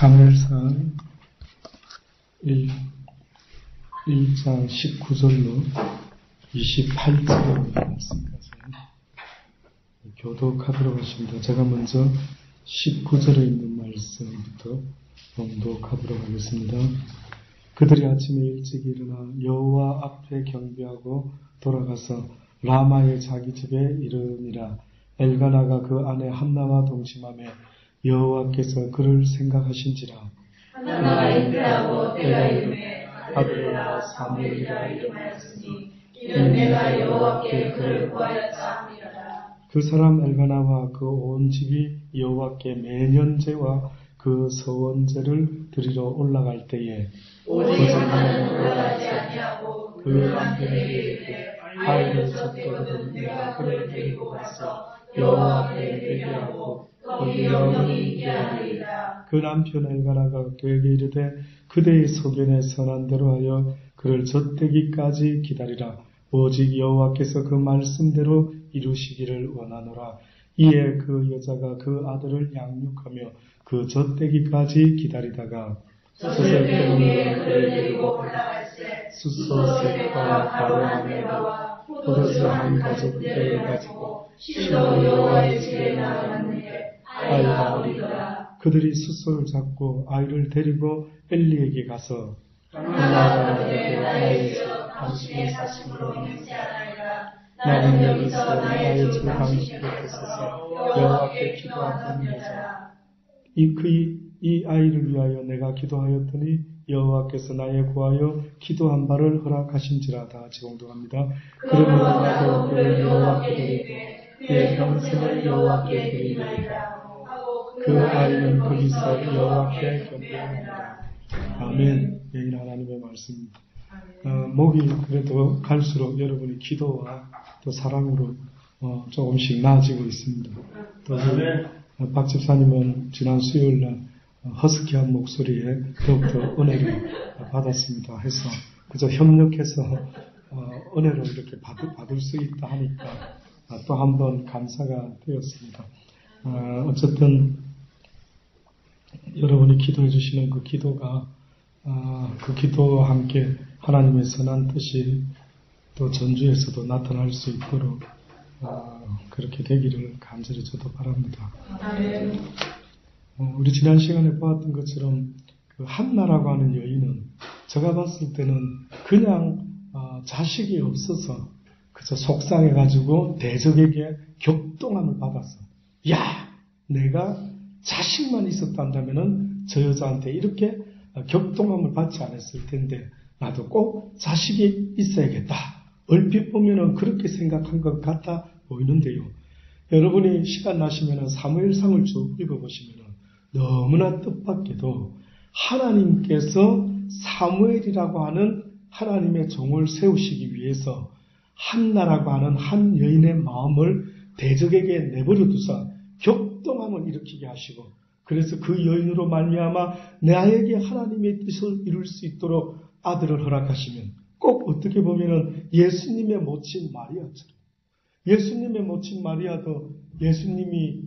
사무엘상 1장 19절로 28절 말씀까지 교독하도록 하겠습니다. 제가 먼저 19절에 있는 말씀부터 봉독하도록 하겠습니다. 그들이 아침에 일찍 일어나 여호와 앞에 경배하고 돌아가서 라마의 자기 집에 이르니라. 엘가나가 그 아내 한나와 동침하며 여호와께서 그를 생각하신지라. 한나가 잉태하고 때가 이르매 아들을 낳아 사무엘이라 이름하였으니 이는 내가 여호와께 그를 구하였자 함이로라. 그 사람 엘가나와 그 온 집이 여호와께 매년제와 그 서원제를 드리러 올라갈 때에 오직 하나는 올라가지 아니하고 그 남편에게 이르되 아이를 젖도록 내가 그를 데리고 가서 여호와 앞에 회개하고 거기 영영이 있게 하리이다. 그 남편 엘가나가 그에게 이르되 그대의 소견에 선한 대로 하여 그를 젖대기까지 기다리라. 오직 여호와께서 그 말씀대로 이루시기를 원하노라. 이에 그 여자가 그 아들을 양육하며 그 젖대기까지 기다리다가 젖을 위에 그를 데리고 올라갈새 숫소셋과 가루 한 에바와 포도주 한 가죽대를 가지고 실로 여호와의 집에 나아갔는데 아이가 어리더라. 그들이 숫소를 잡고 아이를 데리고 엘리에게 가서 한나가 그들의 나의 주 당신의 사심으로 맹세하나이다. 나는 여기서 나의 주 당신 곁에 서서 여호와께 기도하던 여자라. 이 아이를 위하여 내가 기도하였더니 여호와께서 나의 구하여 기도한 바를 허락하신지라. 다 같이 봉독합니다. 그러므로 나도 그를 여호와께 드리되 그의 평생을 여호와께 드리나이다 하고 그 아이는 거기서 여호와께 경배하니라. 아멘. 여기는 하나님의 말씀입니다. 목이 그래도 갈수록 여러분의 기도와 또 사랑으로 조금씩 나아지고 있습니다. 또 박 집사님은 지난 수요일날 허스키한 목소리에 더욱더 은혜를 받았습니다. 해서 그저 협력해서 은혜를 이렇게 받을 수 있다 하니까 또 한 번 감사가 되었습니다. 어쨌든 여러분이 기도해 주시는 그 기도가 그 기도와 함께 하나님의 선한 뜻이 또 전주에서도 나타날 수 있도록 그렇게 되기를 간절히 저도 바랍니다. 우리 지난 시간에 보았던 것처럼 그 한나라고 하는 여인은 제가 봤을 때는 그냥 자식이 없어서 그저 속상해가지고 대적에게 격동함을 받았어. 야, 내가 자식만 있었단다면은 저 여자한테 이렇게 격동함을 받지 않았을 텐데 나도 꼭 자식이 있어야겠다. 얼핏 보면은 그렇게 생각한 것 같아 보이는데요. 여러분이 시간 나시면은 사무엘상을 쭉 읽어보시면은 너무나 뜻밖에도 하나님께서 사무엘이라고 하는 하나님의 종을 세우시기 위해서 한나라고 하는 한 여인의 마음을 대적에게 내버려 두사 격동함을 일으키게 하시고 그래서 그 여인으로 말미암아 나에게 하나님의 뜻을 이룰 수 있도록 아들을 허락하시면 꼭 어떻게 보면은 예수님의 모친 마리아처럼 예수님의 모친 마리아도 예수님이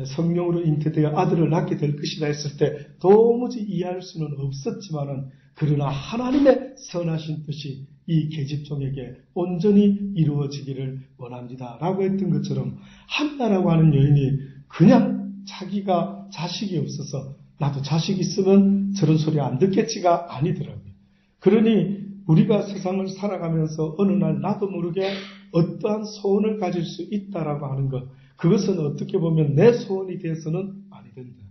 성령으로 잉태되어 아들을 낳게 될 것이라 했을 때 도무지 이해할 수는 없었지만은 그러나 하나님의 선하신 뜻이 이 계집종에게 온전히 이루어지기를 원합니다. 라고 했던 것처럼 한나라고 하는 여인이 그냥 자기가 자식이 없어서 나도 자식 있으면 저런 소리 안 듣겠지가 아니더라고요. 그러니 우리가 세상을 살아가면서 어느 날 나도 모르게 어떠한 소원을 가질 수 있다라고 하는 것, 그것은 어떻게 보면 내 소원이 돼서는 아니 된다.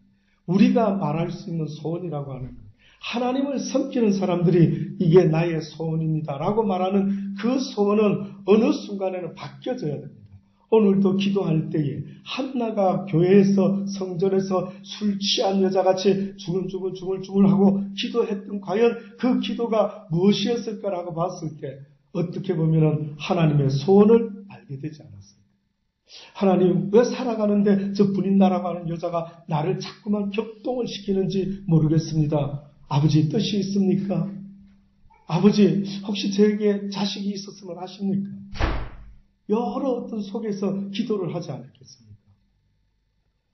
우리가 말할 수 있는 소원이라고 하는 것, 하나님을 섬기는 사람들이 이게 나의 소원입니다라고 말하는 그 소원은 어느 순간에는 바뀌어져야 됩니다. 오늘도 기도할 때에 한나가 교회에서 성전에서 술 취한 여자같이 주물주물 하고 기도했던 과연 그 기도가 무엇이었을까라고 봤을 때 어떻게 보면 하나님의 소원을 알게 되지 않았어요. 하나님 왜 살아가는데 저 분인나라고 하는 여자가 나를 자꾸만 격동을 시키는지 모르겠습니다. 아버지 뜻이 있습니까? 아버지 혹시 저에게 자식이 있었으면 하십니까? 여러 어떤 속에서 기도를 하지 않았겠습니까?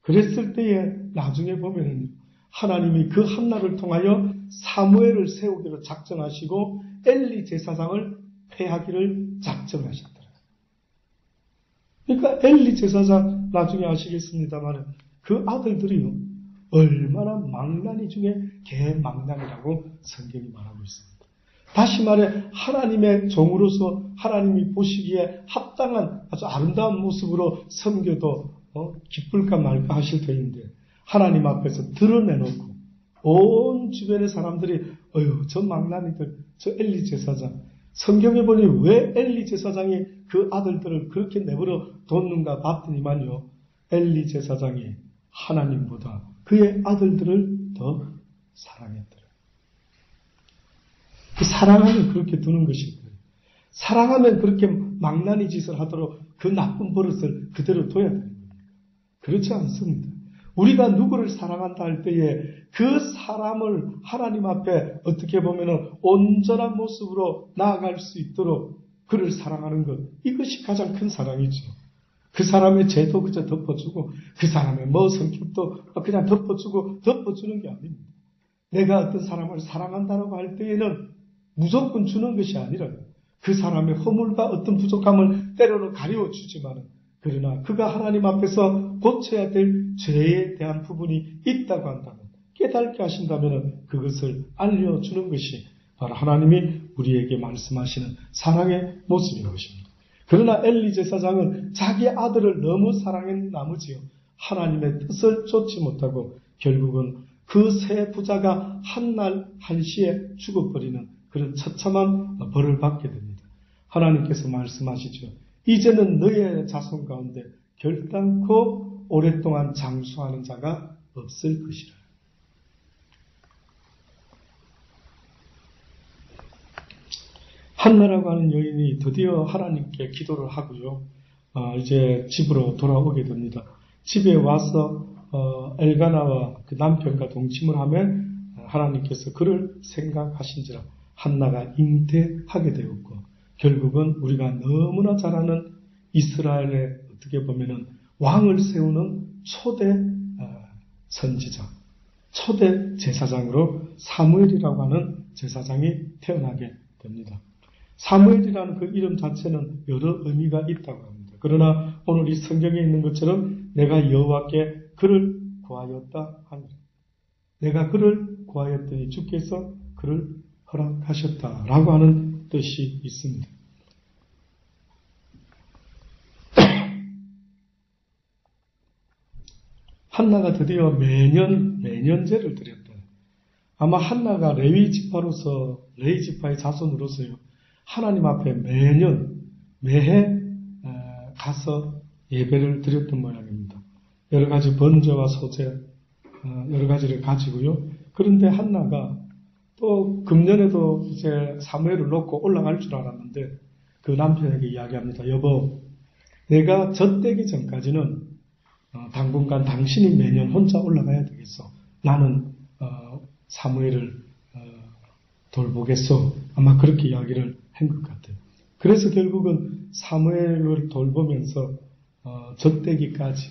그랬을 때에 나중에 보면은 하나님이 그 한나를 통하여 사무엘을 세우기로 작정하시고 엘리 제사장을 폐하기를 작정하셨더라. 그러니까 엘리 제사장 나중에 아시겠습니다만 그 아들들이요 얼마나 망나니 중에 개망나니라고 성경이 말하고 있습니다. 다시 말해 하나님의 종으로서 하나님이 보시기에 합당한 아주 아름다운 모습으로 섬겨도 기쁠까 말까 하실 터인데 하나님 앞에서 드러내놓고 온 주변의 사람들이 저 망나니들, 저 엘리 제사장, 성경에 보니 왜 엘리 제사장이 그 아들들을 그렇게 내버려 뒀는가 봤더니만요 엘리 제사장이 하나님보다 그의 아들들을 더 사랑했더라. 그 사랑하면 그렇게 두는 것일 거예요. 사랑하면 그렇게 망나니 짓을 하도록 그 나쁜 버릇을 그대로 둬야 되는 겁니다. 그렇지 않습니다. 우리가 누구를 사랑한다 할 때에 그 사람을 하나님 앞에 어떻게 보면 온전한 모습으로 나아갈 수 있도록 그를 사랑하는 것, 이것이 가장 큰 사랑이죠. 그 사람의 죄도 그저 덮어주고 그 사람의 성격도 그냥 덮어주는 게 아닙니다. 내가 어떤 사람을 사랑한다고 할 때에는 무조건 주는 것이 아니라 그 사람의 허물과 어떤 부족함을 때로는 가려주지만 그러나 그가 하나님 앞에서 고쳐야 될 죄에 대한 부분이 있다고 한다면 깨닫게 하신다면 그것을 알려주는 것이 바로 하나님이 우리에게 말씀하시는 사랑의 모습인 것입니다. 그러나 엘리 제사장은 자기 아들을 너무 사랑한 나머지요 하나님의 뜻을 쫓지 못하고 결국은 그 세 부자가 한날 한시에 죽어버리는 그런 처참한 벌을 받게 됩니다. 하나님께서 말씀하시죠. 이제는 너의 자손 가운데 결단코 오랫동안 장수하는 자가 없을 것이라. 한나라고 하는 여인이 드디어 하나님께 기도를 하고요. 이제 집으로 돌아오게 됩니다. 집에 와서 엘가나와 그 남편과 동침을 하면 하나님께서 그를 생각하신지라 한나가 잉태하게 되었고 결국은 우리가 너무나 잘 아는 이스라엘의 어떻게 보면은 왕을 세우는 초대 선지자, 초대 제사장으로 사무엘이라고 하는 제사장이 태어나게 됩니다. 사무엘이라는 그 이름 자체는 여러 의미가 있다고 합니다. 그러나 오늘 이 성경에 있는 것처럼 내가 여호와께 그를 구하였다 하니라. 내가 그를 구하였더니 주께서 그를 허락하셨다라고 하는 뜻이 있습니다. 한나가 드디어 매년제를 드렸다. 아마 한나가 레위 지파의 자손으로서요. 하나님 앞에 매해 가서 예배를 드렸던 모양입니다. 여러 가지 번제와 소제, 여러 가지를 가지고요. 그런데 한나가 또 금년에도 이제 사무엘을 놓고 올라갈 줄 알았는데 그 남편에게 이야기합니다. 여보, 내가 젖되기 전까지는 당분간 당신이 매년 혼자 올라가야 되겠어. 나는 사무엘을 돌보겠소. 아마 그렇게 이야기를 한 것 같아요. 그래서 결국은 사무엘을 돌보면서 젖되기까지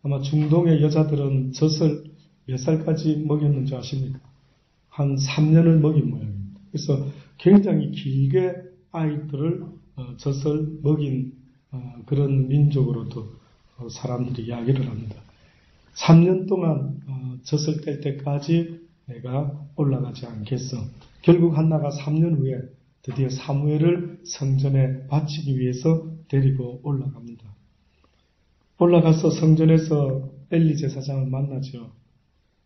아마 중동의 여자들은 젖을 몇 살까지 먹였는 줄 아십니까? 한 3년을 먹인 모양입니다. 그래서 굉장히 길게 아이들을 젖을 먹인 그런 민족으로도 사람들이 이야기를 합니다. 3년 동안 젖을 뗄 때까지 내가 올라가지 않겠어. 결국 한나가 3년 후에 드디어 사무엘을 성전에 바치기 위해서 데리고 올라갑니다. 올라가서 성전에서 엘리 제사장을 만나죠.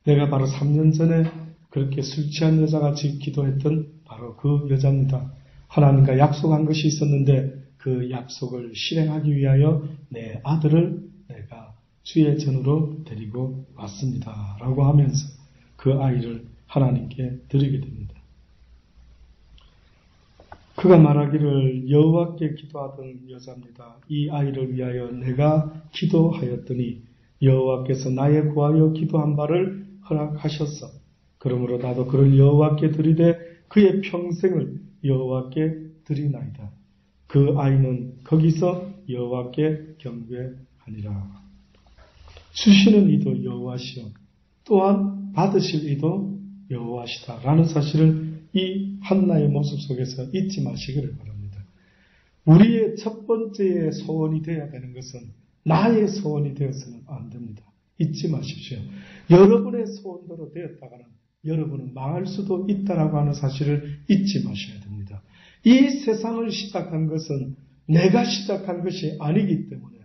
내가 바로 3년 전에 그렇게 술 취한 여자같이 기도했던 바로 그 여자입니다. 하나님과 약속한 것이 있었는데 그 약속을 실행하기 위하여 내 아들을 내가 주의 전으로 데리고 왔습니다. 라고 하면서 그 아이를 하나님께 드리게 됩니다. 그가 말하기를 여호와께 기도하던 여자입니다. 이 아이를 위하여 내가 기도하였더니 여호와께서 나의 구하여 기도한 바를 허락하셨어. 그러므로 나도 그를 여호와께 드리되 그의 평생을 여호와께 드리나이다. 그 아이는 거기서 여호와께 경배하니라. 주시는 이도 여호와시요 또한 받으실 이도 여호와시다라는 사실을 이 한나의 모습 속에서 잊지 마시기를 바랍니다. 우리의 첫 번째의 소원이 되어야 되는 것은 나의 소원이 되어서는 안 됩니다. 잊지 마십시오. 여러분의 소원대로 되었다가는 여러분은 망할 수도 있다라고 하는 사실을 잊지 마셔야 됩니다. 이 세상을 시작한 것은 내가 시작한 것이 아니기 때문에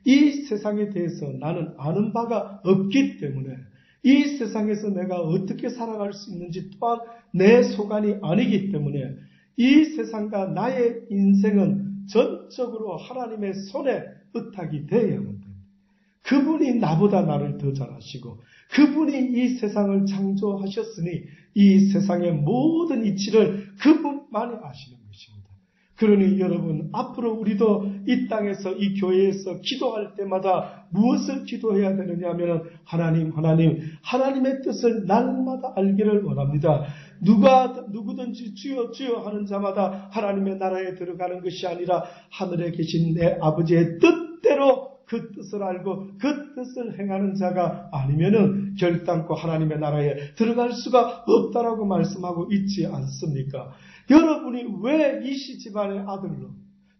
이 세상에 대해서 나는 아는 바가 없기 때문에 이 세상에서 내가 어떻게 살아갈 수 있는지 또한 내 소관이 아니기 때문에 이 세상과 나의 인생은 전적으로 하나님의 손에 의탁이 되어야만 됩니다. 그분이 나보다 나를 더 잘 아시고 그분이 이 세상을 창조하셨으니 이 세상의 모든 이치를 그분만이 아시는 것입니다. 그러니 여러분, 앞으로 우리도 이 땅에서 이 교회에서 기도할 때마다 무엇을 기도해야 되느냐 하면 하나님의 뜻을 날마다 알기를 원합니다. 누구든지 주여 주여 하는 자마다 하나님의 나라에 들어가는 것이 아니라 하늘에 계신 내 아버지의 뜻대로 그 뜻을 알고 그 뜻을 행하는 자가 아니면은 결단코 하나님의 나라에 들어갈 수가 없다라고 말씀하고 있지 않습니까? 여러분이 왜 이시 집안의 아들로,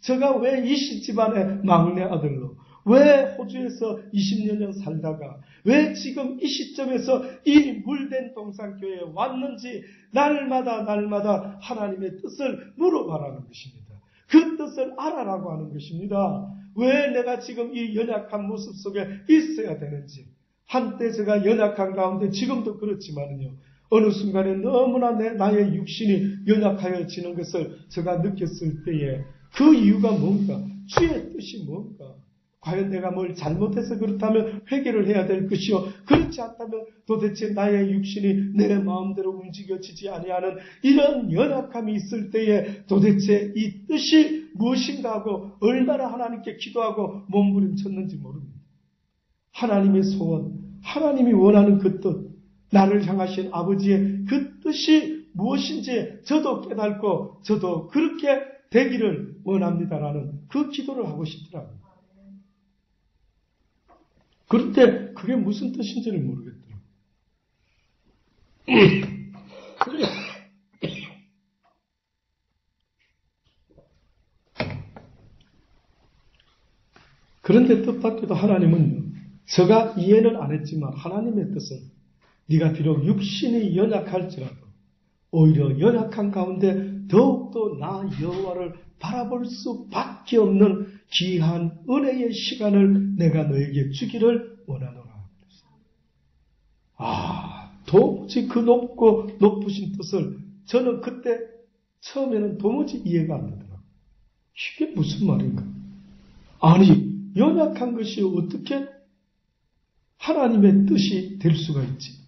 제가 왜 이시 집안의 막내 아들로, 왜 호주에서 20년 살다가 왜 지금 이 시점에서 이 물된 동산교회에 왔는지 날마다 하나님의 뜻을 물어봐라는 것입니다. 그 뜻을 알아라고 하는 것입니다. 왜 내가 지금 이 연약한 모습 속에 있어야 되는지. 한때 제가 연약한 가운데 지금도 그렇지만요. 어느 순간에 너무나 나의 육신이 연약하여지는 것을 제가 느꼈을 때에 그 이유가 뭔가? 주의 뜻이 뭔가? 과연 내가 뭘 잘못해서 그렇다면 회개를 해야 될 것이요. 그렇지 않다면 도대체 나의 육신이 내 마음대로 움직여지지 아니하는 이런 연약함이 있을 때에 도대체 이 뜻이 무엇인가 하고 얼마나 하나님께 기도하고 몸부림쳤는지 모릅니다. 하나님의 소원, 하나님이 원하는 그 뜻, 나를 향하신 아버지의 그 뜻이 무엇인지 저도 깨닫고 저도 그렇게 되기를 원합니다라는 그 기도를 하고 싶더라고요. 그런데 그게 무슨 뜻인지를 모르겠더라고요. 그런데 뜻밖에도 하나님은요, 제가 이해는 안 했지만 하나님의 뜻은 네가 비록 육신이 연약할지라도 오히려 연약한 가운데 더욱더 나 여호와를 바라볼 수밖에 없는 귀한 은혜의 시간을 내가 너에게 주기를 원하노라. 도무지 그 높고 높으신 뜻을 저는 그때 처음에는 도무지 이해가 안 되더라고요. 이게 무슨 말인가? 아니, 연약한 것이 어떻게 하나님의 뜻이 될 수가 있지?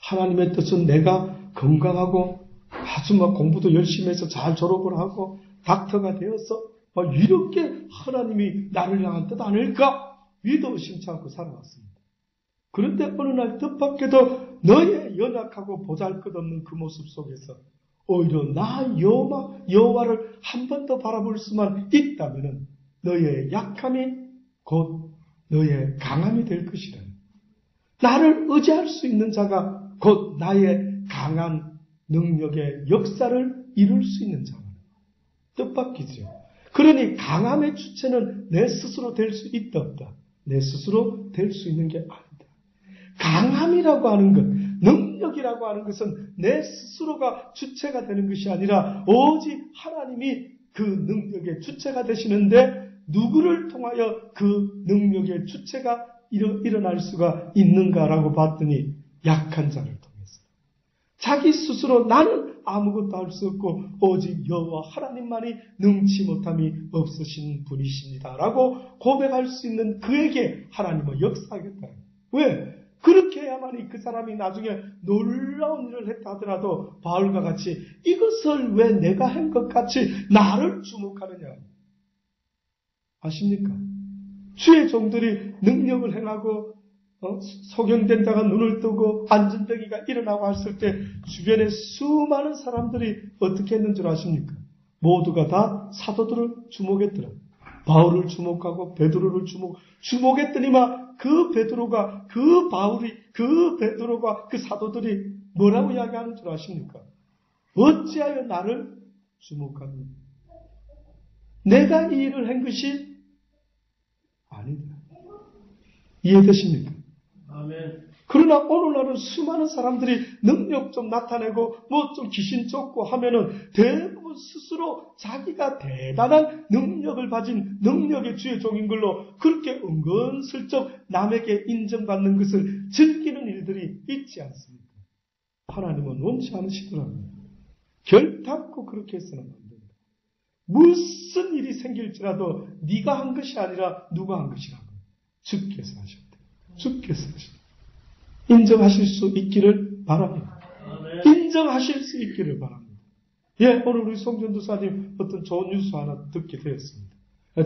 하나님의 뜻은 내가 건강하고 아주 공부도 열심히 해서 잘 졸업을 하고 닥터가 되어서 이렇게 하나님이 나를 향한 뜻 아닐까? 위도 의심치 않고 살아왔습니다. 그런데 어느 날 뜻밖에도 너의 연약하고 보잘것없는 그 모습 속에서 오히려 나 여호와를 한 번 더 바라볼 수만 있다면 너의 약함이 곧 너의 강함이 될 것이다. 나를 의지할 수 있는 자가 곧 나의 강한 능력의 역사를 이룰 수 있는 자가 뜻밖이죠. 그러니 강함의 주체는 내 스스로 될 수 있다 없다. 내 스스로 될 수 있는 게 아니다. 강함이라고 하는 것, 능력이라고 하는 것은 내 스스로가 주체가 되는 것이 아니라 오직 하나님이 그 능력의 주체가 되시는데 누구를 통하여 그 능력의 주체가 일어날 수가 있는가라고 봤더니 약한 자를 통해서. 자기 스스로 나는 아무것도 할 수 없고 오직 여호와 하나님만이 능치 못함이 없으신 분이십니다라고 고백할 수 있는 그에게 하나님은 역사하겠다. 왜? 그렇게 해야만이 그 사람이 나중에 놀라운 일을 했다 하더라도 바울과 같이 이것을 왜 내가 한 것 같이 나를 주목하느냐. 아십니까? 주의 종들이 능력을 행하고 소경된 자가 눈을 뜨고 안전병이가 일어나고 했을 때 주변에 수많은 사람들이 어떻게 했는 줄 아십니까? 모두가 다 사도들을 주목했더라. 바울을 주목하고 베드로를 주목했더니만 그 베드로가, 그 바울이, 그 베드로가, 그 사도들이 뭐라고 이야기하는 줄 아십니까? 어찌하여 나를 주목하니? 내가 이 일을 한 것이 아니다. 이해되십니까? 아멘. 그러나 오늘날은 수많은 사람들이 능력 좀 나타내고 뭐 좀 귀신 쫓고 하면은 대부분 스스로 자기가 대단한 능력을 가진 능력의 주의 종인 걸로 그렇게 은근슬쩍 남에게 인정받는 것을 즐기는 일들이 있지 않습니까? 하나님은 원치 않으시더라고요. 결단코 그렇게 해서는 안 됩니다. 무슨 일이 생길지라도 네가 한 것이 아니라 누가 한 것이라고 주께서 하셨대요. 주께서 하셨대요. 인정하실 수 있기를 바랍니다. 인정하실 수 있기를 바랍니다. 예, 오늘 우리 송전도사님 어떤 좋은 뉴스 하나 듣게 되었습니다.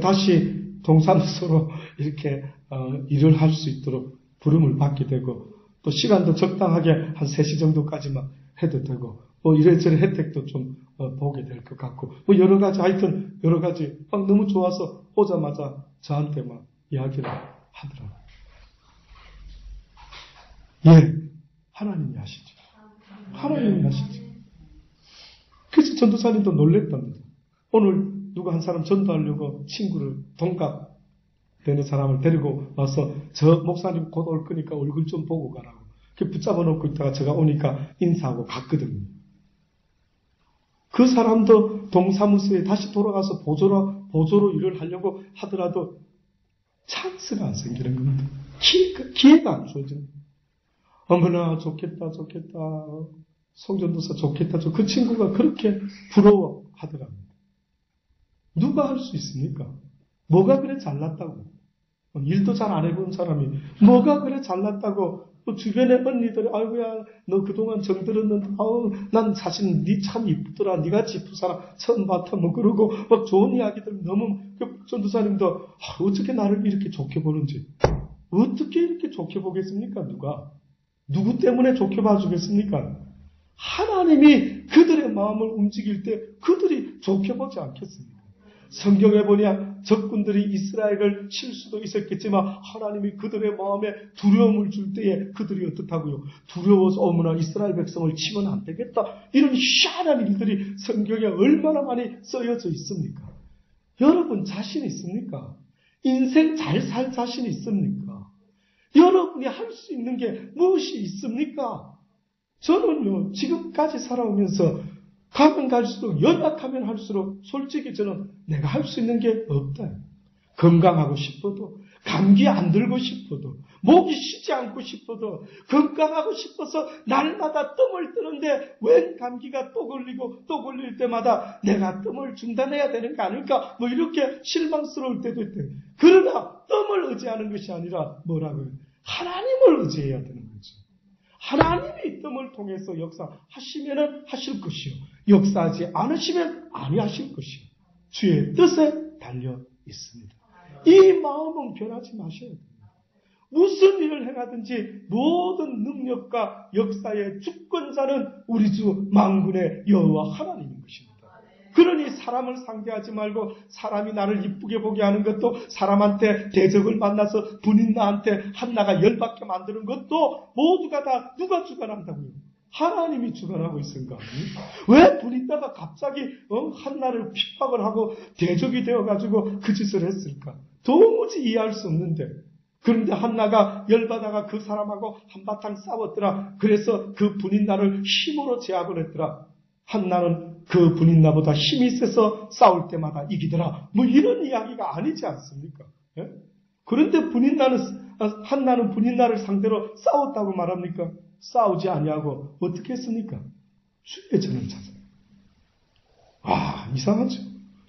다시 동사무소로 이렇게 일을 할 수 있도록 부름을 받게 되고 또 시간도 적당하게 한 3시 정도까지만 해도 되고 뭐 이래저래 혜택도 좀 보게 될 것 같고 뭐 여러 가지 하여튼 여러 가지 막 너무 좋아서 오자마자 저한테 막 이야기를 하더라고요. 예, 하나님이 하시죠. 하나님이 하시죠. 그래서 전도사님도 놀랬답니다. 오늘 누가 한 사람 전도하려고 친구를 동갑 되는 사람을 데리고 와서 저 목사님 곧 올 거니까 얼굴 좀 보고 가라고. 붙잡아 놓고 있다가 제가 오니까 인사하고 갔거든요. 그 사람도 동사무소에 다시 돌아가서 보조로 일을 하려고 하더라도 찬스가 안 생기는 겁니다. 기회가 안 주어지는 겁니다. 어머나 좋겠다. 송전도사 좋겠다. 그 친구가 그렇게 부러워하더랍니다. 누가 할 수 있습니까? 뭐가 그래 잘났다고? 일도 잘 안 해본 사람이 뭐가 그래 잘났다고? 또 주변의 언니들이 아이고야 너 그동안 정들었는데 난 사실 니 참 이쁘더라. 니같이 이쁜 사람 처음 봤다. 뭐 그러고 막 좋은 이야기들 너무 전도사님도 어떻게 나를 이렇게 좋게 보는지 어떻게 이렇게 좋게 보겠습니까? 누구 때문에 좋게 봐주겠습니까? 하나님이 그들의 마음을 움직일 때 그들이 좋게 보지 않겠습니까? 성경에 보냐 적군들이 이스라엘을 칠 수도 있었겠지만 하나님이 그들의 마음에 두려움을 줄 때에 그들이 어떻다고요? 두려워서 어머나 이스라엘 백성을 치면 안 되겠다. 이런 희한한 일들이 성경에 얼마나 많이 쓰여져 있습니까? 여러분 자신 있습니까? 인생 잘 살 자신 있습니까? 여러분이 할 수 있는 게 무엇이 있습니까? 저는요, 지금까지 살아오면서 가면 갈수록, 연약하면 할수록, 솔직히 저는 내가 할 수 있는 게 없다. 건강하고 싶어도, 감기 안 들고 싶어도, 목이 쉬지 않고 싶어도, 건강하고 싶어서 날마다 뜸을 뜨는데, 웬 감기가 또 걸리고, 또 걸릴 때마다 내가 뜸을 중단해야 되는 게 아닐까? 뭐 이렇게 실망스러울 때도 있대요. 그러나, 뜸을 의지하는 것이 아니라, 뭐라고요? 하나님을 의지해야 되는 거죠. 하나님이 뜸을 통해서 역사하시면 하실 것이요. 역사하지 않으시면 아니하실 것이요. 주의 뜻에 달려 있습니다. 이 마음은 변하지 마셔야 됩니다. 무슨 일을 행하든지 모든 능력과 역사의 주권자는 우리 주 만군의 여호와 하나님인 것입니다. 그러니 사람을 상대하지 말고 사람이 나를 이쁘게 보게 하는 것도 사람한테 대적을 만나서 분인나한테 한나가 열받게 만드는 것도 모두가 다 누가 주관한다고요? 하나님이 주관하고 있는 거 아닙니까? 왜 분인나가 갑자기 한나를 핍박을 하고 대적이 되어가지고 그 짓을 했을까? 도무지 이해할 수 없는데 그런데 한나가 열받아가 그 사람하고 한바탕 싸웠더라. 그래서 그 분인나를 힘으로 제압을 했더라. 한나는 그 분인나보다 힘이 세서 싸울 때마다 이기더라. 뭐 이런 이야기가 아니지 않습니까? 예? 그런데 한나는 분인나를 상대로 싸웠다고 말합니까? 싸우지 아니하고 어떻게 했습니까? 주의 전을 찾아요. 이상하죠?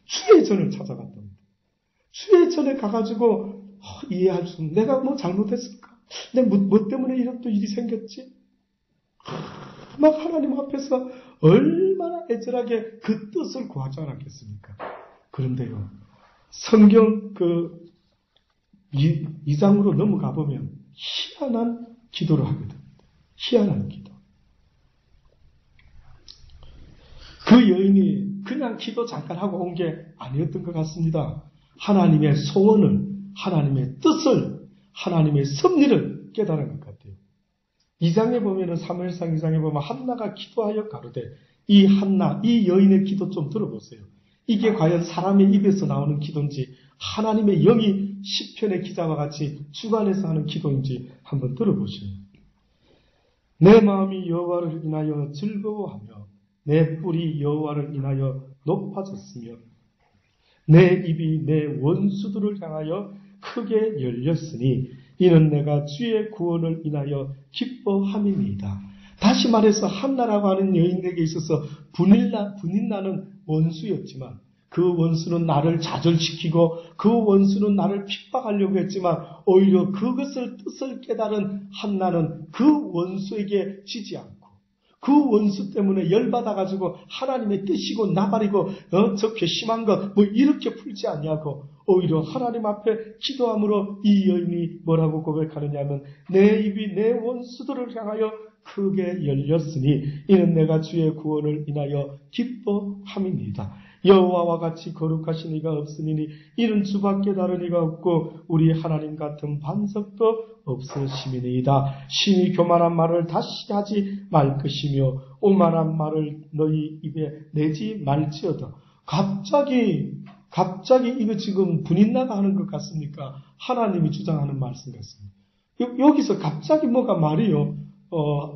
주의 전을 찾아갔답니다. 주의 전에 가가지고 이해할 수 없는 내가 뭐 잘못했을까? 내가 뭐 때문에 이런 또 일이 생겼지? 막 하나님 앞에서 얼마나 애절하게 그 뜻을 구하지 않았겠습니까? 그런데요, 성경 2장으로 넘어가 보면 희한한 기도를 하게 됩니다. 희한한 기도. 그 여인이 그냥 기도 잠깐 하고 온 게 아니었던 것 같습니다. 하나님의 소원을, 하나님의 뜻을, 하나님의 섭리를 깨달은 것 같아요. 2장에 보면은 사무엘상 2장에 보면 한나가 기도하여 가로되 이 한나, 이 여인의 기도 좀 들어보세요. 이게 과연 사람의 입에서 나오는 기도인지 하나님의 영이 시편의 기자와 같이 주관해서 하는 기도인지 한번 들어보시오. 내 마음이 여호와를 인하여 즐거워하며 내 뿔이 여호와를 인하여 높아졌으며 내 입이 내 원수들을 향하여 크게 열렸으니 이는 내가 주의 구원을 인하여 기뻐함이니이다. 다시 말해서 한나라고 하는 여인에게 있어서 분인나는 원수였지만 그 원수는 나를 좌절시키고 그 원수는 나를 핍박하려고 했지만 오히려 그것을 뜻을 깨달은 한나는 그 원수에게 지지 않고 그 원수 때문에 열받아가지고 하나님의 뜻이고 나발이고 저 괘씸한 것 뭐 이렇게 풀지 않냐고 오히려 하나님 앞에 기도함으로 이 여인이 뭐라고 고백하느냐 하면 내 입이 내 원수들을 향하여 크게 열렸으니 이는 내가 주의 구원을 인하여 기뻐함이니이다. 여호와와 같이 거룩하신 이가 없으니 이는 주밖에 다른 이가 없고 우리 하나님 같은 반석도 없으심이니이다. 심히 교만한 말을 다시 하지 말 것이며 오만한 말을 너희 입에 내지 말지어다. 갑자기 이거 지금 분인나가 하는 것 같습니까? 하나님이 주장하는 말씀 같습니다. 여기서 갑자기 뭐가 말이요?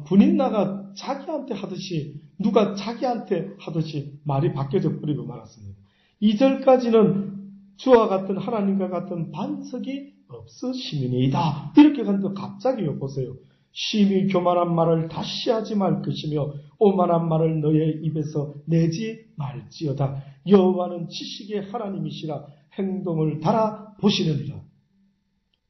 분인나가 자기한테 하듯이 누가 자기한테 하듯이 말이 바뀌어져 버리고 말았습니다. 2절까지는 주와 같은 하나님과 같은 반석이 없으심이니이다. 이렇게 간다. 갑자기요. 보세요. 심히 교만한 말을 다시 하지 말 것이며 오만한 말을 너의 입에서 내지 말지어다. 여호와는 지식의 하나님이시라 행동을 달아보시느니라.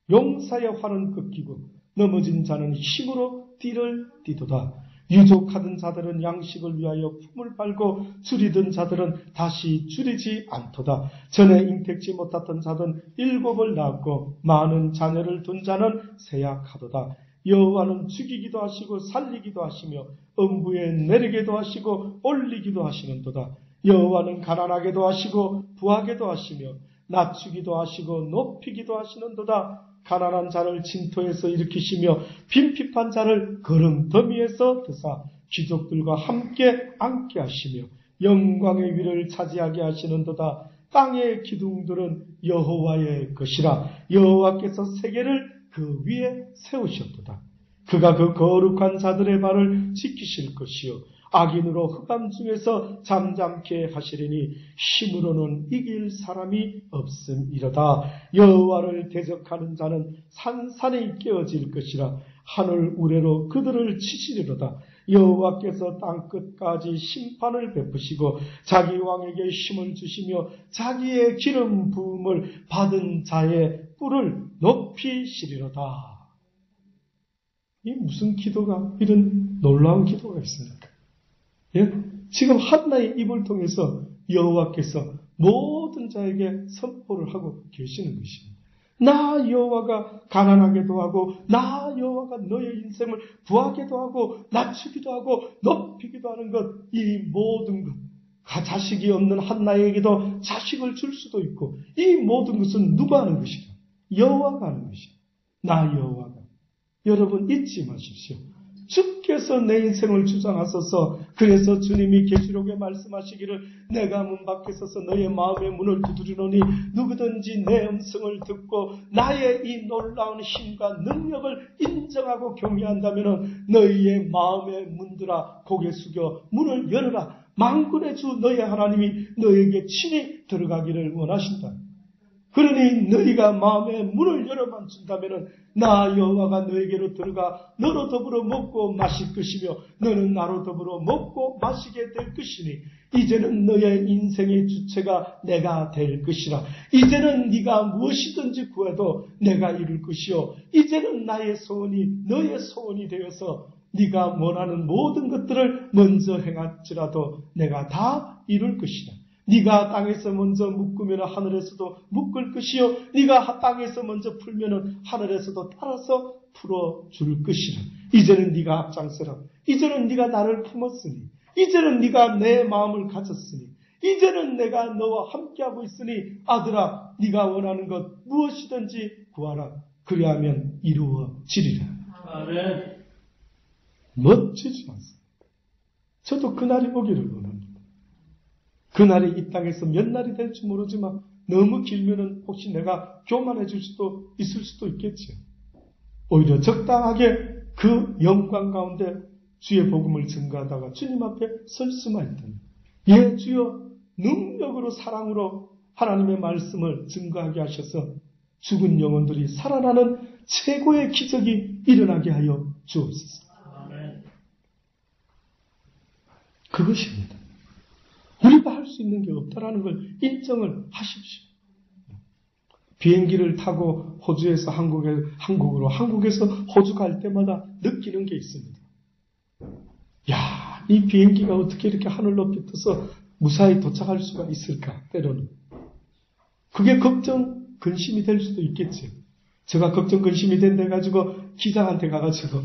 용사의 활은 꺾이고 넘어진 자는 힘으로 띠를 띠도다. 유족하던 자들은 양식을 위하여 품을 빨고 줄이던 자들은 다시 줄이지 않도다. 전에 잉택지 못했던 자는 7을 낳았고 많은 자녀를 둔 자는 세약하도다. 여호와는 죽이기도 하시고 살리기도 하시며 음부에 내리기도 하시고 올리기도 하시는도다. 여호와는 가난하게도 하시고 부하게도 하시며 낮추기도 하시고 높이기도 하시는도다. 가난한 자를 진토에서 일으키시며 빈핍한 자를 거름더미에서 드사 귀족들과 함께 앉게 하시며 영광의 위를 차지하게 하시는도다. 땅의 기둥들은 여호와의 것이라. 여호와께서 세계를 그 위에 세우셨도다. 그가 그 거룩한 자들의 발을 지키실 것이요 악인으로 흑암 중에서 잠잠케 하시리니 힘으로는 이길 사람이 없음이로다. 여호와를 대적하는 자는 산산이 깨어질 것이라. 하늘 우레로 그들을 치시리로다. 여호와께서 땅끝까지 심판을 베푸시고 자기 왕에게 힘을 주시며 자기의 기름 부음을 받은 자의 뿔을 높이시리로다. 이 무슨 기도가 이런 놀라운 기도가 있습니까? 예? 지금 한나의 입을 통해서 여호와께서 모든 자에게 선포를 하고 계시는 것입니다. 나 여호와가 가난하게도 하고 나 여호와가 너의 인생을 부하게도 하고 낮추기도 하고 높이기도 하는 것, 이 모든 것, 자식이 없는 한나에게도 자식을 줄 수도 있고 이 모든 것은 누가 하는 것이다? 여호와가 하는 것이다. 나 여호와가. 여러분 잊지 마십시오. 주께서 내 인생을 주장하소서. 그래서 주님이 계시록에 말씀하시기를 내가 문 밖에 서서 너의 마음의 문을 두드리노니 누구든지 내 음성을 듣고 나의 이 놀라운 힘과 능력을 인정하고 경외한다면 너희의 마음의 문들아 고개 숙여 문을 열어라. 만군의 주 너의 하나님이 너에게 친히 들어가기를 원하신다. 그러니 너희가 마음의 문을 열어만 준다면 나 여호와가 너에게로 들어가 너로 더불어 먹고 마실 것이며 너는 나로 더불어 먹고 마시게 될 것이니 이제는 너의 인생의 주체가 내가 될 것이라. 이제는 네가 무엇이든지 구해도 내가 이룰 것이요 이제는 나의 소원이 너의 소원이 되어서 네가 원하는 모든 것들을 먼저 행할지라도 내가 다 이룰 것이라. 네가 땅에서 먼저 묶으면 하늘에서도 묶을 것이요 네가 땅에서 먼저 풀면 하늘에서도 따라서 풀어줄 것이라. 이제는 네가 앞장서라. 이제는 네가 나를 품었으니 이제는 네가 내 마음을 가졌으니 이제는 내가 너와 함께하고 있으니 아들아 네가 원하는 것 무엇이든지 구하라. 그리하면 이루어지리라. 아멘. 멋지지 않습니까? 저도 그날이 오기를 원합니다. 그날이 이 땅에서 몇 날이 될지 모르지만 너무 길면은 혹시 내가 교만해질 수도 있을 수도 있겠죠. 오히려 적당하게 그 영광 가운데 주의 복음을 증거하다가 주님 앞에 설 수만 있다면, 예 주여 능력으로 사랑으로 하나님의 말씀을 증거하게 하셔서 죽은 영혼들이 살아나는 최고의 기적이 일어나게 하여 주옵소서. 그것입니다. 우리가 할 수 있는 게 없다라는 걸 인정을 하십시오. 비행기를 타고 호주에서 한국으로, 한국에서 호주 갈 때마다 느끼는 게 있습니다. 야, 이 비행기가 어떻게 이렇게 하늘 높이 떠서 무사히 도착할 수가 있을까, 때로는. 그게 걱정, 근심이 될 수도 있겠지. 제가 걱정, 근심이 된다 가지고 기장한테 가가지고,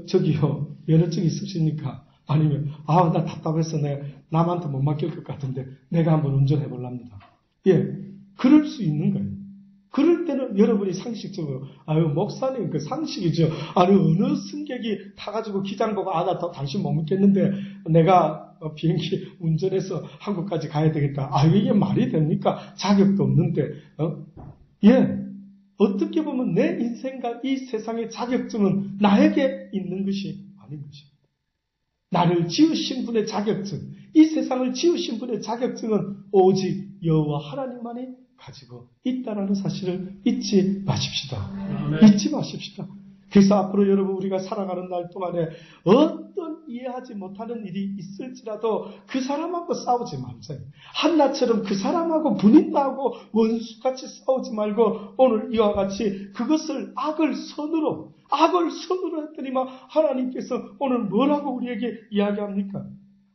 저기요, 면허증 있으십니까? 아니면, 나 답답해서 내가 남한테 못 맡길 것 같은데 내가 한번 운전해 보랍니다. 예, 그럴 수 있는 거예요. 그럴 때는 여러분이 상식적으로, 목사님, 그 상식이죠. 아니, 어느 승객이 타가지고 기장 보고, 나 당신 못 믿겠는데 내가 비행기 운전해서 한국까지 가야 되겠다. 이게 말이 됩니까? 자격도 없는데, 예. 어떻게 보면 내 인생과 이 세상의 자격증은 나에게 있는 것이 아닌 것입니다. 나를 지으신 분의 자격증, 이 세상을 지으신 분의 자격증은 오직 여호와 하나님만이 가지고 있다는 사실을 잊지 마십시다. 잊지 마십시다. 그래서 앞으로 여러분 우리가 살아가는 날 동안에 어떤 이해하지 못하는 일이 있을지라도 그 사람하고 싸우지 말자요. 한나처럼 그 사람하고 분인나하고 원수같이 싸우지 말고 오늘 이와 같이 그것을 악을 선으로 했더니만 하나님께서 오늘 뭐라고 우리에게 이야기합니까?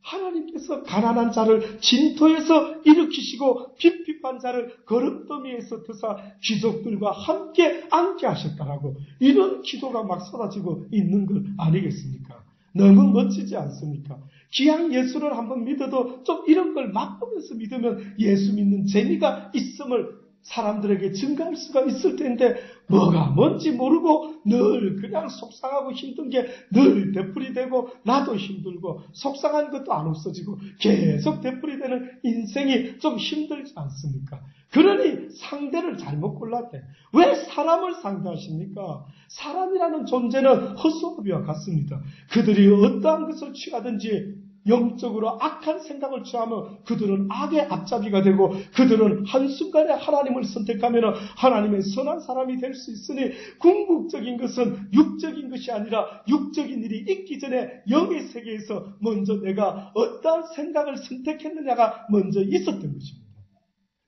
하나님께서 가난한 자를 진토에서 일으키시고 핍핍한 자를 거름더미에서 드사 귀족들과 함께 앉게 하셨다라고, 이런 기도가 막 쏟아지고 있는 것 아니겠습니까? 너무 멋지지 않습니까? 기왕 예수를 한번 믿어도 좀 이런 걸 맛보면서 믿으면 예수 믿는 재미가 있음을 사람들에게 증가할 수가 있을 텐데, 뭐가 뭔지 모르고 늘 그냥 속상하고 힘든 게 늘 되풀이되고, 나도 힘들고 속상한 것도 안 없어지고 계속 되풀이되는 인생이 좀 힘들지 않습니까? 그러니 상대를 잘못 골랐대. 왜 사람을 상대하십니까? 사람이라는 존재는 허수아비와 같습니다. 그들이 어떠한 것을 취하든지 영적으로 악한 생각을 취하면 그들은 악의 앞잡이가 되고, 그들은 한순간에 하나님을 선택하면 하나님의 선한 사람이 될 수 있으니, 궁극적인 것은 육적인 것이 아니라 육적인 일이 있기 전에 영의 세계에서 먼저 내가 어떠한 생각을 선택했느냐가 먼저 있었던 것입니다.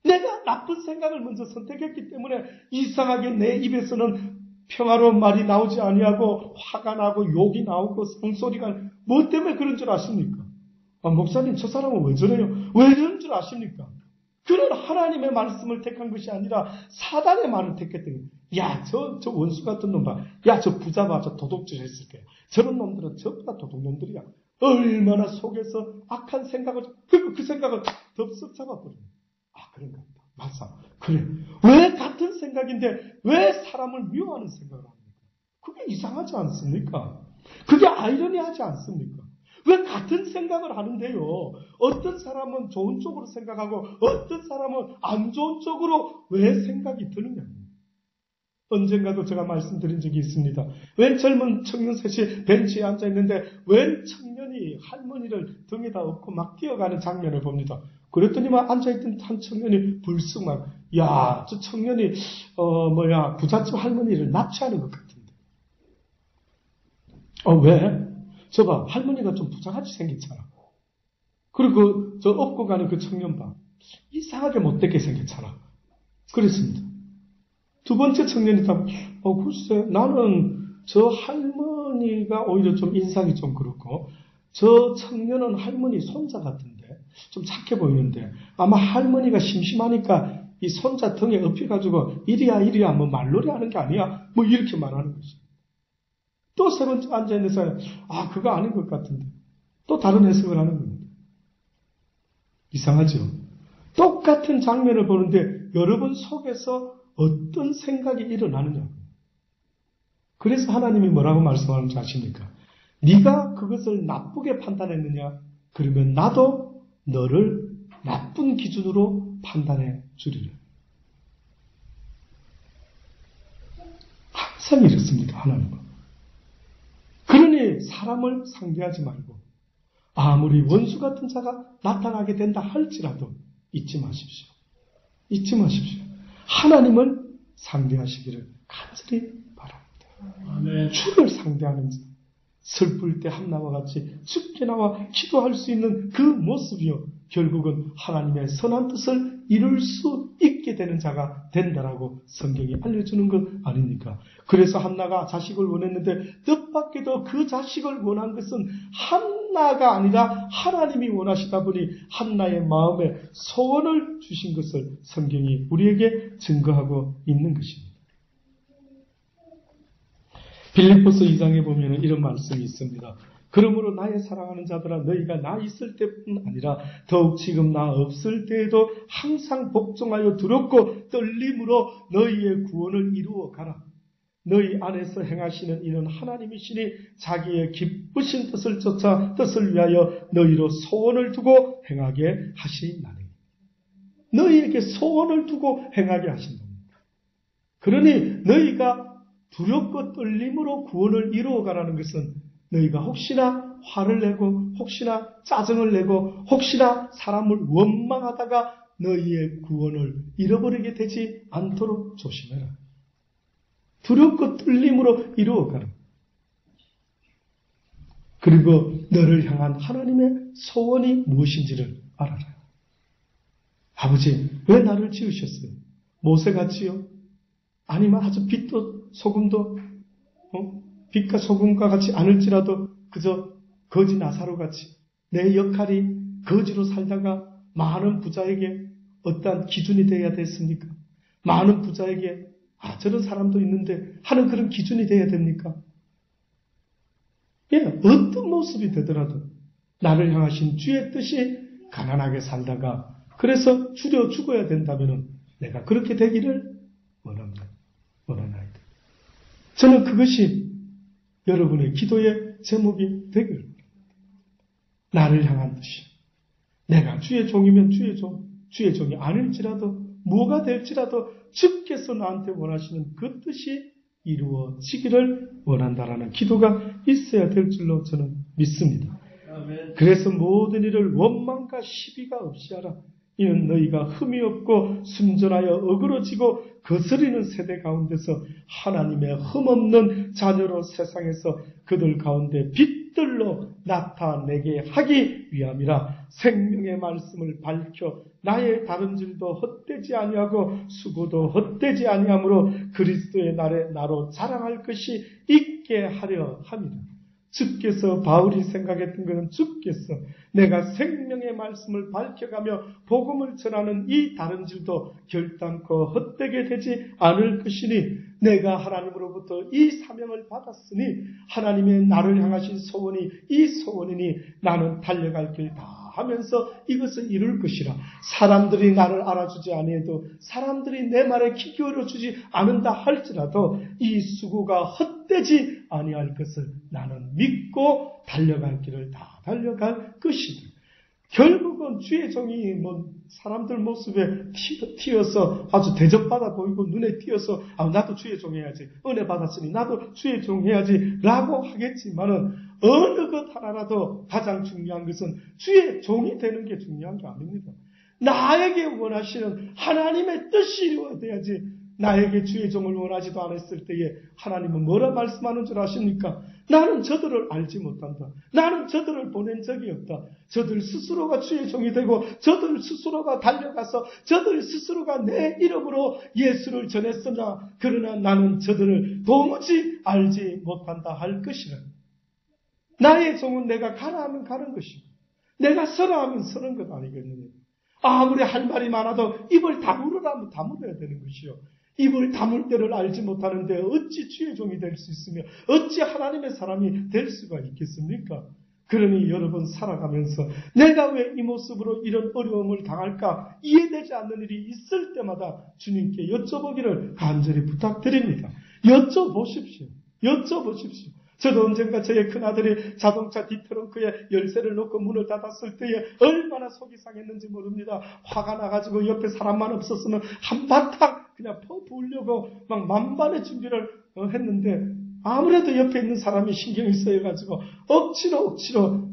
내가 나쁜 생각을 먼저 선택했기 때문에 이상하게 내 입에서는 평화로운 말이 나오지 아니하고 화가 나고 욕이 나오고 상소리가, 뭐 때문에 그런 줄 아십니까? 목사님, 저 사람은 왜 저래요? 왜 이런 줄 아십니까? 그는 하나님의 말씀을 택한 것이 아니라 사단의 말을 택했던 거예요. 야, 저 원수 같은 놈 봐. 야, 저 부자 봐. 저 도둑질 했을 거야. 저런 놈들은 전부 다 도둑놈들이야. 얼마나 속에서 악한 생각을, 그 생각을 덥석 잡아버려요. 그런가 보다. 맞아. 그래. 왜 같은 생각인데 왜 사람을 미워하는 생각을 합니까? 그게 이상하지 않습니까? 그게 아이러니하지 않습니까? 왜 같은 생각을 하는데요, 어떤 사람은 좋은 쪽으로 생각하고 어떤 사람은 안 좋은 쪽으로 왜 생각이 드느냐? 언젠가도 제가 말씀드린 적이 있습니다. 웬 젊은 청년 셋이 벤치에 앉아있는데 웬 청년이 할머니를 등에다 업고 막 뛰어가는 장면을 봅니다. 그랬더니만 앉아있던 한 청년이 불쑥 막, 야, 저 청년이 부잣집 할머니를 납치하는 것 같은데. 왜? 저봐, 할머니가 좀 부자같이 생겼잖아. 그리고 저 업고 가는 그 청년 봐, 이상하게 못되게 생겼잖아. 그랬습니다. 두 번째 청년이 다, 글쎄, 나는 저 할머니가 오히려 좀 인상이 좀 그렇고, 저 청년은 할머니 손자 같은데, 좀 착해 보이는데, 아마 할머니가 심심하니까 이 손자 등에 엎혀가지고, 이리야, 뭐 말놀이 하는 게 아니야? 뭐 이렇게 말하는 거지. 또 세 번째 앉아있는 사람, 그거 아닌 것 같은데. 또 다른 해석을 하는 겁니다. 이상하죠? 똑같은 장면을 보는데 여러분 속에서 어떤 생각이 일어나느냐. 그래서 하나님이 뭐라고 말씀하는지 아십니까? 네가 그것을 나쁘게 판단했느냐? 그러면 나도 너를 나쁜 기준으로 판단해 주리라. 항상 이렇습니다. 하나님은. 그러니 사람을 상대하지 말고 아무리 원수 같은 자가 나타나게 된다 할지라도 잊지 마십시오. 잊지 마십시오. 하나님을 상대하시기를 간절히 바랍니다. 아멘. 주를 상대하는 자, 슬플 때 한나와 같이 죽게 나와 기도할 수 있는 그 모습이요, 결국은 하나님의 선한 뜻을 이룰 수 있게 되는 자가 된다라고 성경이 알려주는 것 아닙니까? 그래서 한나가 자식을 원했는데 뜻밖에도 그 자식을 원한 것은 한나가 아니라 하나님이 원하시다 보니 한나의 마음에 소원을 주신 것을 성경이 우리에게 증거하고 있는 것입니다. 빌립보서 2장에 보면 이런 말씀이 있습니다. 그러므로 나의 사랑하는 자들아, 너희가 나 있을 때뿐 아니라 더욱 지금 나 없을 때에도 항상 복종하여 두렵고 떨림으로 너희의 구원을 이루어 가라. 너희 안에서 행하시는 이는 하나님이시니 자기의 기쁘신 뜻을 쫓아 뜻을 위하여 너희로 소원을 두고 행하게 하시나니. 너희에게 소원을 두고 행하게 하신답니다. 그러니 너희가 두렵고 떨림으로 구원을 이루어 가라는 것은 너희가 혹시나 화를 내고 혹시나 짜증을 내고 혹시나 사람을 원망하다가 너희의 구원을 잃어버리게 되지 않도록 조심해라. 두렵고 떨림으로 이루어가라. 그리고 너를 향한 하나님의 소원이 무엇인지를 알아라. 아버지, 왜 나를 지으셨어요? 모세같이요? 아니면 아주 빛도 소금도 빛과 소금과 같이 않을지라도 그저 거지 나사로같이 내 역할이 거지로 살다가 많은 부자에게 어떠한 기준이 되어야 됐습니까? 많은 부자에게 저런 사람도 있는데 하는 그런 기준이 되어야 됩니까? 예, 어떤 모습이 되더라도 나를 향하신 주의 뜻이 가난하게 살다가 그래서 줄여 죽어야 된다면 내가 그렇게 되기를 원합니다. 원하나이다. 저는 그것이 여러분의 기도의 제목이 되길 바랍니다. 나를 향한 뜻이 내가 주의 종이면 주의 종이 아닐지라도 뭐가 될지라도 주께서 나한테 원하시는 그 뜻이 이루어지기를 원한다라는 기도가 있어야 될 줄로 저는 믿습니다. 그래서 모든 일을 원망과 시비가 없이 하라. 이는 너희가 흠이 없고 순전하여 어그러지고 거스리는 세대 가운데서 하나님의 흠없는 자녀로 세상에서 그들 가운데 빛들로 나타내게 하기 위함이라. 생명의 말씀을 밝혀 나의 다름질도 헛되지 아니하고 수고도 헛되지 아니하므로 그리스도의 날에 나로 자랑할 것이 있게 하려 함이라. 주께서 바울이 생각했던 것은 주께서 내가 생명의 말씀을 밝혀가며 복음을 전하는 이 다름질도 결단코 헛되게 되지 않을 것이니 내가 하나님으로부터 이 사명을 받았으니 하나님의 나를 향하신 소원이 이 소원이니 나는 달려갈 길 다 하면서 이것을 이룰 것이라. 사람들이 나를 알아주지 아니해도 사람들이 내 말에 귀 기울여주지 않는다 할지라도 이 수고가 헛되지 아니할 것을 나는 믿고 달려갈 길을 다 달려갈 것이다. 결국은 주의 종이 사람들 모습에 튀어서 아주 대접받아 보이고 눈에 띄어서 나도 주의 종 해야지, 은혜 받았으니 나도 주의 종 해야지 라고 하겠지만은 어느 것 하나라도 가장 중요한 것은 주의 종이 되는 게 중요한 게 아닙니다. 나에게 원하시는 하나님의 뜻이 이루어져야지. 나에게 주의 종을 원하지도 않았을 때에 하나님은 뭐라 말씀하는 줄 아십니까? 나는 저들을 알지 못한다. 나는 저들을 보낸 적이 없다. 저들 스스로가 주의 종이 되고 저들 스스로가 달려가서 저들 스스로가 내 이름으로 예수를 전했으나 그러나 나는 저들을 도무지 알지 못한다 할 것이라. 나의 종은 내가 가라 하면 가는 것이고 내가 서라 하면 서는 것 아니겠느냐. 아무리 할 말이 많아도 입을 다물으라 하면 다물어야 되는 것이요. 입을 다물 때를 알지 못하는데 어찌 주의 종이 될 수 있으며 어찌 하나님의 사람이 될 수가 있겠습니까? 그러니 여러분 살아가면서 내가 왜 이 모습으로 이런 어려움을 당할까 이해되지 않는 일이 있을 때마다 주님께 여쭤보기를 간절히 부탁드립니다. 여쭤보십시오. 여쭤보십시오. 저도 언젠가 저의 큰아들이 자동차 뒤트렁크에 열쇠를 놓고 문을 닫았을 때에 얼마나 속이 상했는지 모릅니다. 화가 나가지고 옆에 사람만 없었으면 한바탕 그냥 퍼부으려고 막 만반의 준비를 했는데 아무래도 옆에 있는 사람이 신경이 쓰여가지고 억지로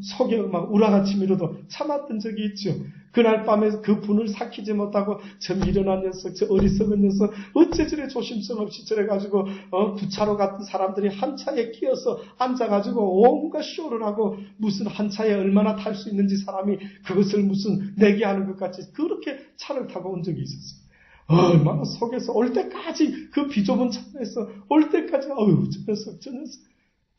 속에 막 우라가 치밀어도 참았던 적이 있죠. 그날 밤에 그 분을 삭히지 못하고 저 미련한 녀석, 저 어리석은 녀석, 어째 저래 조심성 없이 저래가지고 구차로 같은 사람들이 한 차에 끼어서 앉아가지고 온갖 쇼를 하고 무슨 한 차에 얼마나 탈 수 있는지 사람이 그것을 무슨 내게 하는 것 같이 그렇게 차를 타고 온 적이 있었어요. 얼마나 속에서 올 때까지 그 비좁은 차에서 올 때까지 저 녀석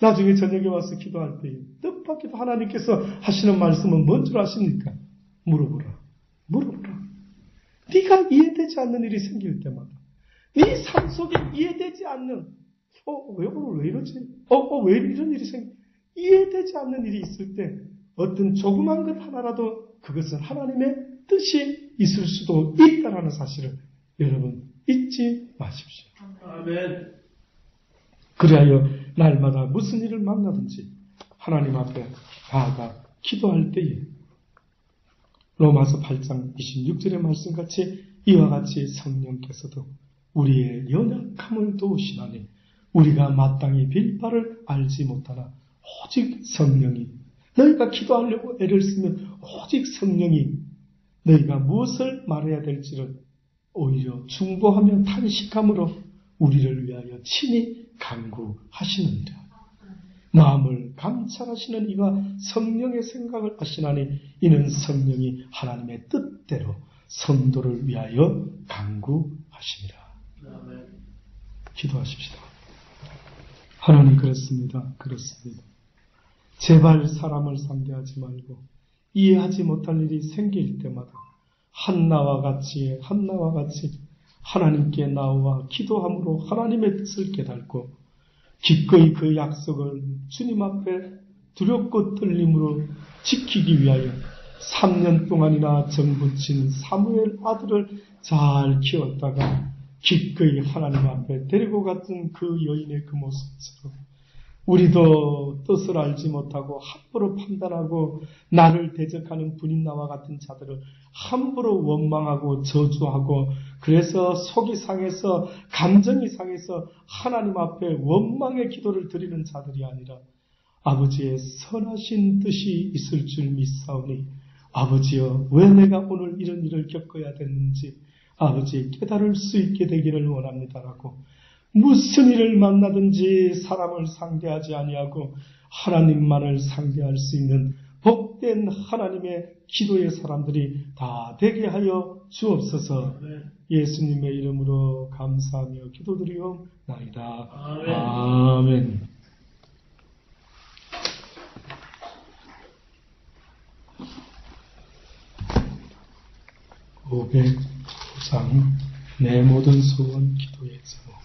나중에 저녁에 와서 기도할 때 뜻밖에도 하나님께서 하시는 말씀은 뭔 줄 아십니까? 물어보라. 네가 이해되지 않는 일이 생길 때마다 네 삶 속에 이해되지 않는 왜 오늘 왜 이러지? 왜 이런 일이 이해되지 않는 일이 있을 때 어떤 조그만 것 하나라도 그것은 하나님의 뜻이 있을 수도 있다는 사실을 여러분 잊지 마십시오. 아멘. 그리하여 날마다 무슨 일을 만나든지 하나님 앞에 나아가 기도할 때에 로마서 8장 26절의 말씀같이 이와 같이 성령께서도 우리의 연약함을 도우시나니 우리가 마땅히 빌 바를 알지 못하나 오직 성령이 너희가 기도하려고 애를 쓰면 오직 성령이 너희가 무엇을 말해야 될지를 오히려 중보하며 탄식함으로 우리를 위하여 친히 간구하시느니라. 마음을 감찰하시는 이가 성령의 생각을 하시나니 이는 성령이 하나님의 뜻대로 성도를 위하여 간구하시니라. 기도하십시다. 하나님 그렇습니다. 제발 사람을 상대하지 말고 이해하지 못할 일이 생길 때마다 한나와 같이 하나님께 나와 기도함으로 하나님의 뜻을 깨닫고 기꺼이 그 약속을 주님 앞에 두렵고 떨림으로 지키기 위하여 3년 동안이나 정붙인 사무엘 아들을 잘 키웠다가 기꺼이 하나님 앞에 데리고 갔던 그 여인의 그 모습처럼 우리도 뜻을 알지 못하고 함부로 판단하고 나를 대적하는 분인 나와 같은 자들을 함부로 원망하고 저주하고 그래서 속이 상해서 감정이 상해서 하나님 앞에 원망의 기도를 드리는 자들이 아니라 아버지의 선하신 뜻이 있을 줄 믿사오니 아버지여 왜 내가 오늘 이런 일을 겪어야 됐는지 아버지 깨달을 수 있게 되기를 원합니다라고 무슨 일을 만나든지 사람을 상대하지 아니하고 하나님만을 상대할 수 있는 복된 하나님의 기도의 사람들이 다 되게 하여 주옵소서. 예수님의 이름으로 감사하며 기도드리옵나이다. 아멘. 오백구장 내 모든 소원 기도의 제목